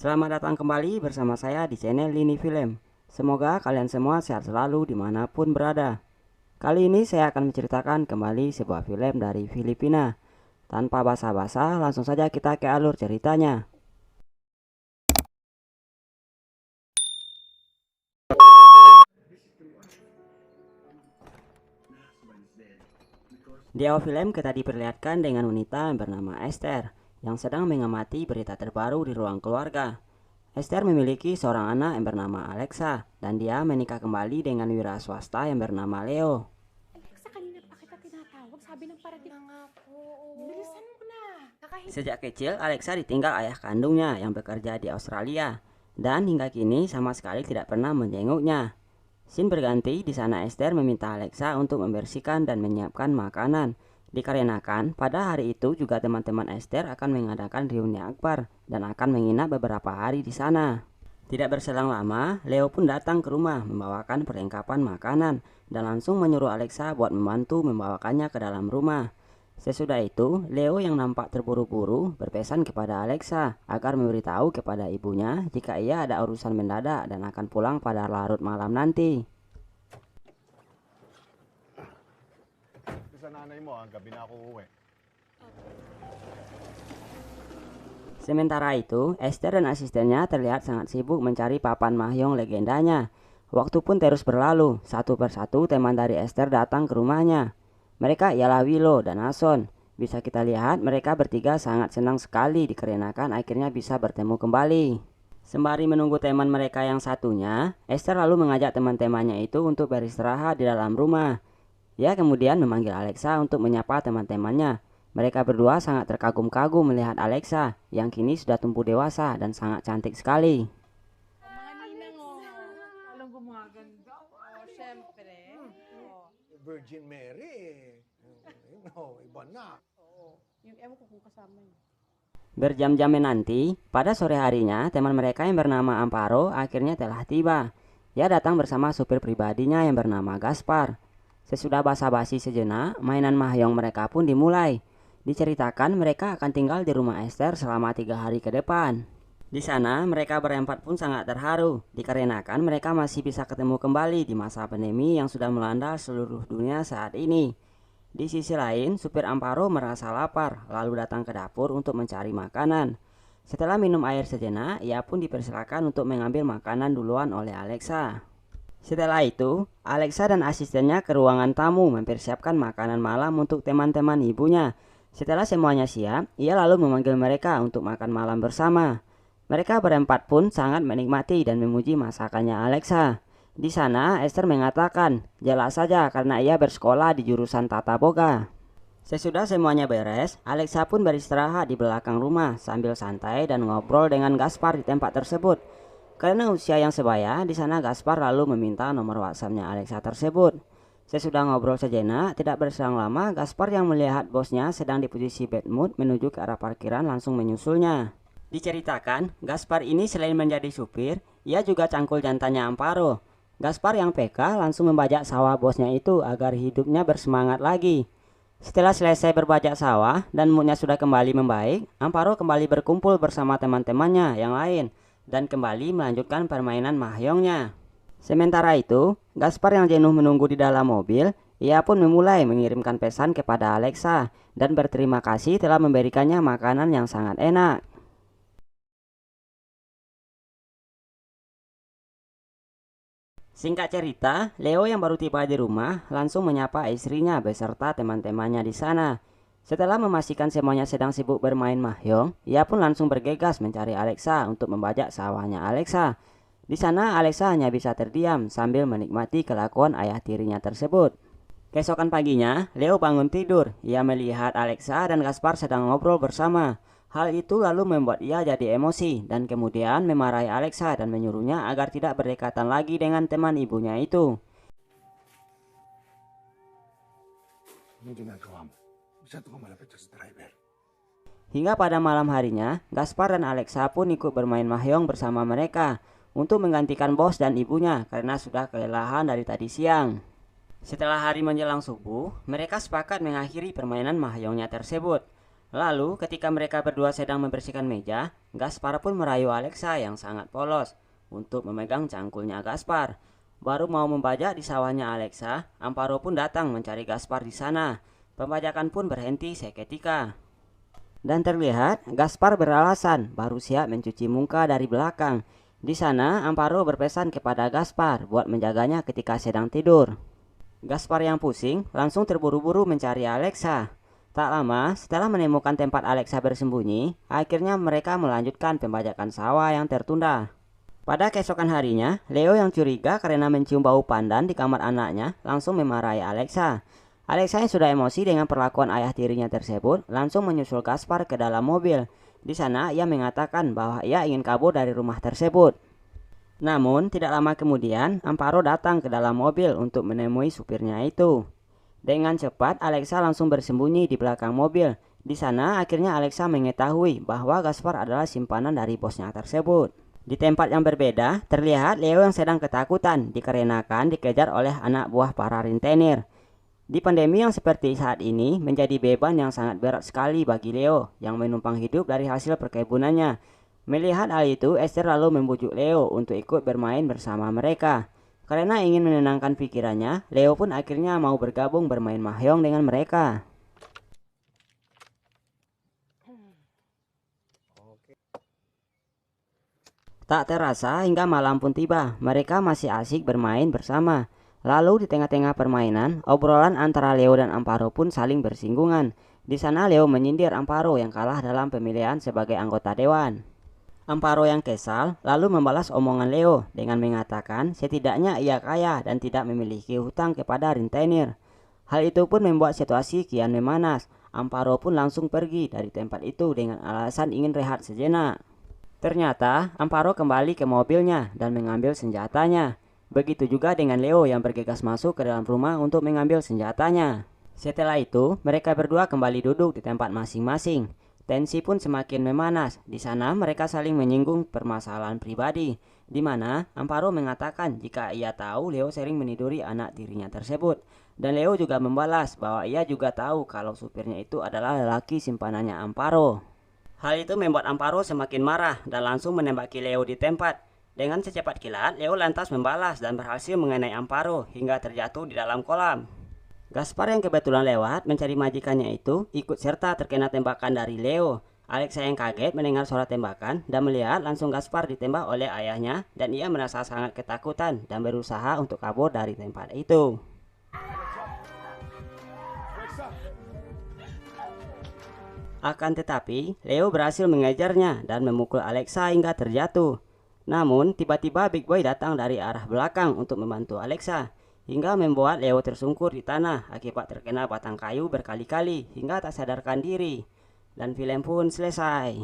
Selamat datang kembali bersama saya di channel Lini Film. Semoga kalian semua sehat selalu dimanapun berada. Kali ini saya akan menceritakan kembali sebuah film dari Filipina. Tanpa basa-basa, langsung saja kita ke alur ceritanya. Di awal film kita diperlihatkan dengan wanita yang bernama Esther yang sedang mengamati berita terbaru di ruang keluarga. Esther memiliki seorang anak yang bernama Alexa dan dia menikah kembali dengan wira swasta yang bernama Leo. Sa kanina pa kita tinatawag, sabi ng parating. Na nga po. Bilisan mo na. Sejak kecil, Alexa ditinggal ayah kandungnya yang bekerja di Australia dan hingga kini sama sekali tidak pernah menjenguknya. Scene berganti, di sana Esther meminta Alexa untuk membersihkan dan menyiapkan makanan. Dikarenakan pada hari itu juga teman-teman Esther akan mengadakan reuni akbar dan akan menginap beberapa hari di sana. Tidak berselang lama, Leo pun datang ke rumah membawakan perlengkapan makanan dan langsung menyuruh Alexa buat membantu membawakannya ke dalam rumah. Sesudah itu, Leo yang nampak terburu-buru berpesan kepada Alexa agar memberitahu kepada ibunya jika ia ada urusan mendadak dan akan pulang pada larut malam nanti. Sa nanay mo, gabi na ako uuwi. Sementara itu, Esther dan asistennya terlihat sangat sibuk mencari papan Mahyong legendanya. Waktu pun terus berlalu, satu persatu teman dari Esther datang ke rumahnya. Mereka ialah Willow dan Ason. Bisa kita lihat mereka bertiga sangat senang sekali dikarenakan akhirnya bisa bertemu kembali. Sembari menunggu teman mereka yang satunya, Esther lalu mengajak teman-temannya itu untuk beristirahat di dalam rumah. Ia kemudian memanggil Alexa untuk menyapa teman-temannya. Mereka berdua sangat terkagum-kagum melihat Alexa yang kini sudah tumbuh dewasa dan sangat cantik sekali. Mga ninang, oh. Walang gumaganda. Oh, syempre. Oh. Virgin Mary. No, iba na. Oo. Yung ewan ko kung kasama yun. Berjam-jam menanti, pada sore harinya teman mereka yang bernama Amparo akhirnya telah tiba. Ia datang bersama supir pribadinya yang bernama Gaspar. Sesudah basa-basi sejenak, mainan Mahyong mereka pun dimulai. Diceritakan mereka akan tinggal di rumah Esther selama 3 hari ke depan. Di sana mereka berempat pun sangat terharu, dikarenakan mereka masih bisa ketemu kembali di masa pandemi yang sudah melanda seluruh dunia saat ini. Di sisi lain, supir Amparo merasa lapar, lalu datang ke dapur untuk mencari makanan. Setelah minum air sejenak, ia pun dipersilakan untuk mengambil makanan duluan oleh Alexa. Setelah itu, Alexa dan asistennya ke ruangan tamu mempersiapkan makanan malam untuk teman-teman ibunya. Setelah semuanya siap, ia lalu memanggil mereka untuk makan malam bersama. Mereka berempat pun sangat menikmati dan memuji masakannya Alexa. Di sana, Esther mengatakan, jelas saja karena ia bersekolah di jurusan Tata Boga. Sesudah semuanya beres, Alexa pun beristirahat di belakang rumah sambil santai dan ngobrol dengan Gaspar di tempat tersebut. Karena usia yang sebaya, di sana Gaspar lalu meminta nomor WhatsApp-nya Alexa tersebut. Sesudah ngobrol sejenak, tidak berselang lama, Gaspar yang melihat bosnya sedang di posisi bad mood menuju ke arah parkiran langsung menyusulnya. Diceritakan, Gaspar ini selain menjadi supir, ia juga cangkul jantannya Amparo. Gaspar yang peka langsung membajak sawah bosnya itu agar hidupnya bersemangat lagi. Setelah selesai berbajak sawah dan moodnya sudah kembali membaik, Amparo kembali berkumpul bersama teman-temannya yang lain dan kembali melanjutkan permainan Mahyongnya. Sementara itu, Gaspar yang jenuh menunggu di dalam mobil, ia pun memulai mengirimkan pesan kepada Alexa dan berterima kasih telah memberikannya makanan yang sangat enak. Singkat cerita, Leo yang baru tiba di rumah langsung menyapa istrinya beserta teman-temannya di sana. Setelah memastikan semuanya sedang sibuk bermain Mahyong, ia pun langsung bergegas mencari Alexa untuk membajak sawahnya Alexa. Di sana Alexa hanya bisa terdiam sambil menikmati kelakuan ayah tirinya tersebut. Keesokan paginya, Leo bangun tidur. Ia melihat Alexa dan Gaspar sedang ngobrol bersama. Hal itu lalu membuat ia jadi emosi dan kemudian memarahi Alexa dan menyuruhnya agar tidak berdekatan lagi dengan teman ibunya itu. Anong ginagawa mo? Masyado ka malapit sa driver. Hingga pada malam harinya, Gaspar dan Alexa pun ikut bermain Mahyong bersama mereka untuk menggantikan bos dan ibunya karena sudah kelelahan dari tadi siang. Setelah hari menjelang subuh, mereka sepakat mengakhiri permainan Mahyongnya tersebut. Lalu ketika mereka berdua sedang membersihkan meja, Gaspar pun merayu Alexa yang sangat polos untuk memegang cangkulnya Gaspar. Baru mau membajak di sawahnya Alexa, Amparo pun datang mencari Gaspar di sana. Pembajakan pun berhenti seketika. Dan terlihat Gaspar beralasan baru siap mencuci muka dari belakang. Di sana Amparo berpesan kepada Gaspar buat menjaganya ketika sedang tidur. Gaspar yang pusing langsung terburu-buru mencari Alexa. Tak lama setelah menemukan tempat Alexa bersembunyi, akhirnya mereka melanjutkan pembajakan sawah yang tertunda. Pada keesokan harinya, Leo yang curiga karena mencium bau pandan di kamar anaknya langsung memarahi Alexa. Alexa yang sudah emosi dengan perlakuan ayah tirinya tersebut langsung menyusul Gaspar ke dalam mobil. Di sana ia mengatakan bahwa ia ingin kabur dari rumah tersebut. Namun tidak lama kemudian Amparo datang ke dalam mobil untuk menemui supirnya itu. Dengan cepat Alexa langsung bersembunyi di belakang mobil. Di sana akhirnya Alexa mengetahui bahwa Gaspar adalah simpanan dari bosnya tersebut. Di tempat yang berbeda, terlihat Leo yang sedang ketakutan dikarenakan dikejar oleh anak buah para rentenir. Di pandemi yang seperti saat ini menjadi beban yang sangat berat sekali bagi Leo yang menumpang hidup dari hasil perkebunannya. Melihat hal itu, Esther lalu membujuk Leo untuk ikut bermain bersama mereka. Karena ingin menenangkan pikirannya, Leo pun akhirnya mau bergabung bermain mahjong dengan mereka. Tak terasa hingga malam pun tiba, mereka masih asik bermain bersama. Lalu di tengah-tengah permainan, obrolan antara Leo dan Amparo pun saling bersinggungan. Di sana Leo menyindir Amparo yang kalah dalam pemilihan sebagai anggota dewan. Amparo yang kesal lalu membalas omongan Leo dengan mengatakan setidaknya ia kaya dan tidak memiliki hutang kepada rentenir. Hal itu pun membuat situasi kian memanas. Amparo pun langsung pergi dari tempat itu dengan alasan ingin rehat sejenak. Ternyata Amparo kembali ke mobilnya dan mengambil senjatanya. Begitu juga dengan Leo yang bergegas masuk ke dalam rumah untuk mengambil senjatanya. Setelah itu mereka berdua kembali duduk di tempat masing-masing. Tensi pun semakin memanas. Di sana mereka saling menyinggung permasalahan pribadi, di mana Amparo mengatakan jika ia tahu Leo sering meniduri anak tirinya tersebut. Dan Leo juga membalas bahwa ia juga tahu kalau supirnya itu adalah lelaki simpanannya Amparo. Hal itu membuat Amparo semakin marah dan langsung menembaki Leo di tempat. Dengan secepat kilat, Leo lantas membalas dan berhasil mengenai Amparo hingga terjatuh di dalam kolam. Gaspar yang kebetulan lewat mencari majikannya itu ikut serta terkena tembakan dari Leo. Alexa yang kaget mendengar suara tembakan dan melihat langsung Gaspar ditembak oleh ayahnya dan ia merasa sangat ketakutan dan berusaha untuk kabur dari tempat itu. Akan tetapi, Leo berhasil mengejarnya dan memukul Alexa hingga terjatuh. Namun, tiba-tiba Big Boy datang dari arah belakang untuk membantu Alexa, hingga membuat Leo tersungkur di tanah akibat terkena batang kayu berkali-kali hingga tak sadarkan diri. Dan film pun selesai.